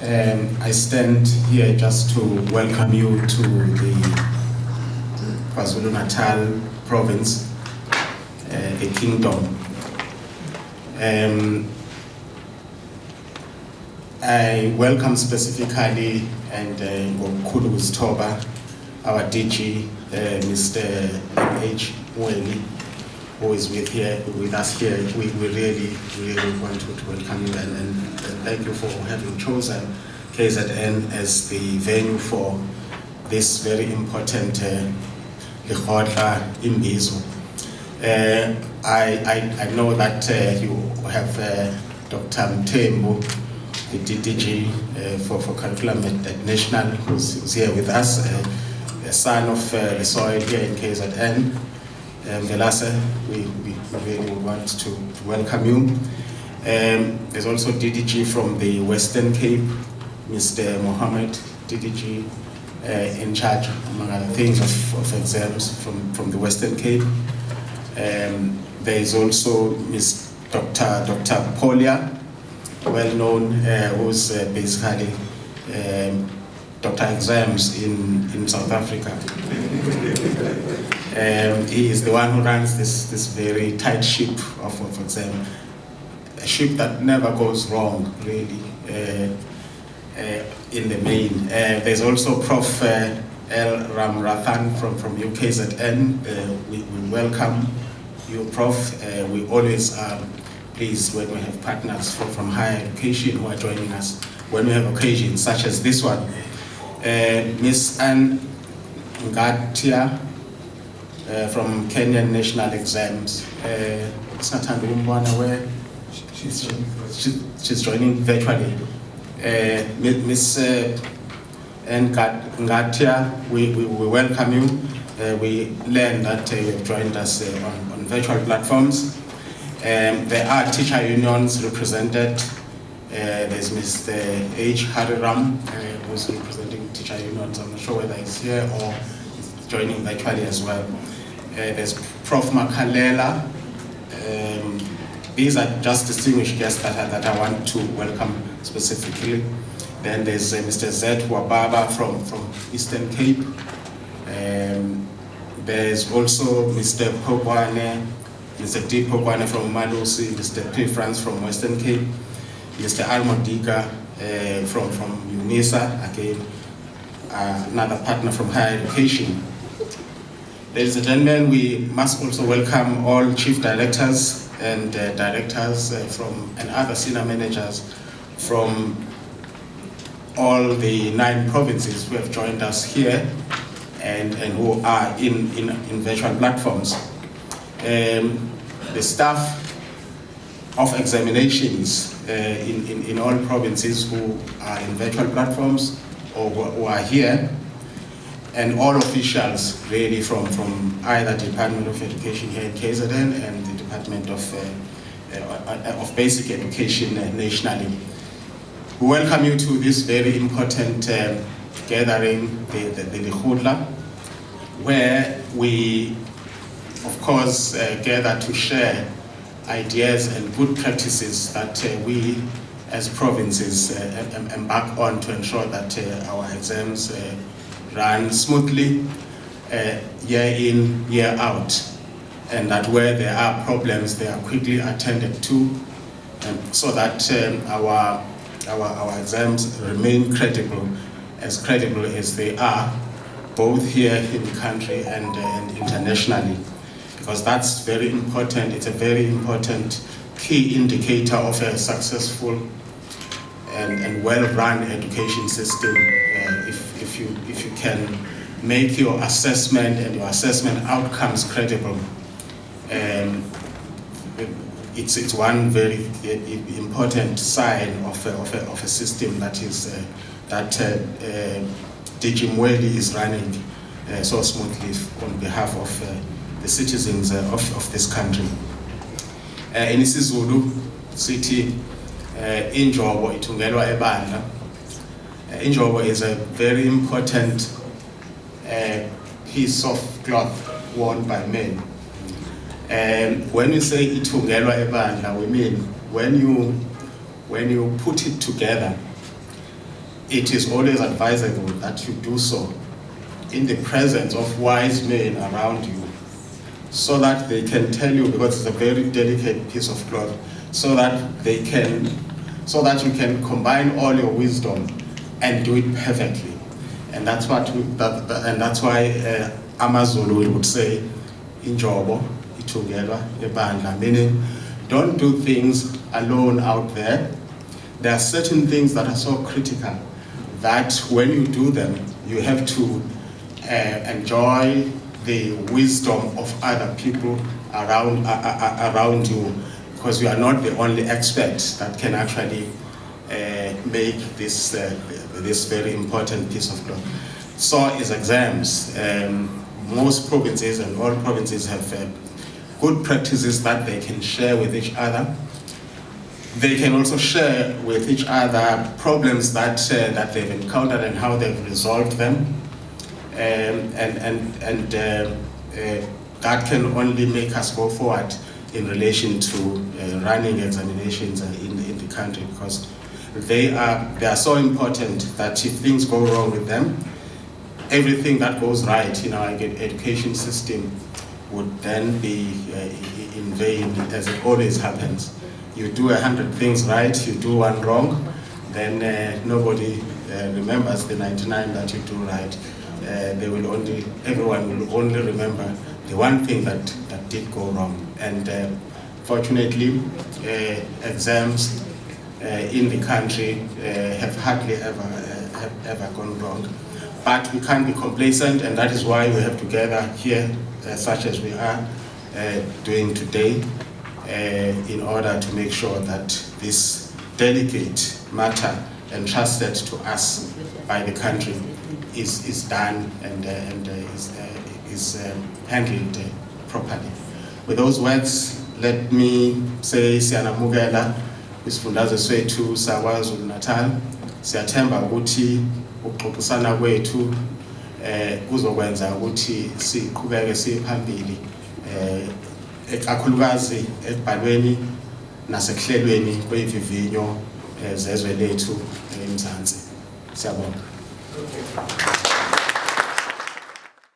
I stand here just to welcome you to the KwaZulu-Natal province, the kingdom. I welcome specifically and Ngokukhulu Toba, our DG, Mr. Mweli, who is with us here. We really want to welcome you and thank you for having chosen KZN as the venue for this very important Lekgotla Imbizo. I know that you have Dr. Mthembu, the DG for curriculum at National, who's here with us, a son of the soil here in KZN. Velasa, we really want to welcome you. There's also DDG from the Western Cape, Mr. Mohammed, DDG in charge, among other things, of exams from the Western Cape. There is also Ms. Dr. Polia, well known, who's basically Dr. Exams in South Africa. He is the one who runs this very tight ship of exam, a ship that never goes wrong, really, in the main. There's also Prof. L. Ramrathan from UKZN. We welcome you, Prof. We always are pleased when we have partners from higher education who are joining us when we have occasions such as this one. Ms. Ngatia from Kenyan National Exams. Where she's joining virtually. Ms. Ngatia, we welcome you. We learned that you have joined us on virtual platforms. There are teacher unions represented. There's Mr. H. Hariram, who's representing teacher unions. I'm not sure whether he's here or he's joining virtually as well. There's Prof. Makalela. These are just distinguished guests that I want to welcome specifically. Then there's Mr. Z. Wababa from Eastern Cape. There's also Mr. Pogwane, Mr. D. Pogwane from Malusi, Mr. P. France from Western Cape, Mr. Almodiga from UNISA, again, another partner from higher education. Ladies and gentlemen, we must also welcome all chief directors and directors and other senior managers from all the 9 provinces who have joined us here and who are in virtual platforms. The staff of examinations in all provinces who are in virtual platforms or who are here, and all officials really from either Department of Education here in KZN and the Department of Basic Education nationally. We welcome you to this very important gathering, the Lekgotla, where we, of course, gather to share ideas and good practices that we as provinces embark on to ensure that our exams run smoothly year in, year out, and that where there are problems, they are quickly attended to, so that our exams remain credible as they are, both here in the country and internationally, because that's very important. It's a very important key indicator of a successful and well-run education system. If you can make your assessment and your assessment outcomes credible, it's one very important sign of a system that is DG Mweli is running so smoothly on behalf of the citizens of this country. In isiZulu sithi injobo ithungelwa ebandla. Injobo is a very important piece of cloth worn by men. And when you say ithungelwa ebandla, we mean when you put it together, it is always advisable that you do so in the presence of wise men around you, so that they can tell you, because it's a very delicate piece of cloth, so that you can combine all your wisdom and do it perfectly. And that's what that's why Amazulu would say, "Ngcobo, together, ebandla," meaning don't do things alone out there. There are certain things that are so critical that when you do them, you have to enjoy the wisdom of other people around you, because you are not the only expert that can actually make this very important piece of cloth. So is exams. Most provinces and all provinces have good practices that they can share with each other. They can also share with each other problems that they've encountered and how they've resolved them. That can only make us go forward in relation to running examinations in the country, because they are so important that if things go wrong with them, everything that goes right in our education system would then be in vain, as it always happens. You do 100 things right, you do one wrong, then nobody remembers the 99 that you do right. Everyone will only remember the one thing that did go wrong. And fortunately, exams in the country have hardly ever gone wrong. But we can't be complacent, and that is why we have to gather here, such as we are doing today, in order to make sure that this delicate matter entrusted to us by the country is done and is handled properly. With those words, let me say siyanamukela isifundazwe sethu saKwaZulu Natal. Siyathemba ukuthi ukuxoxisana kwethu kuzokwenza ukuthi siqhubeke siphambili ekakhulukazi ekubhalweni nasekuhlelweni kwezivinyo zezwe lethu eMzansi. Siyabonga.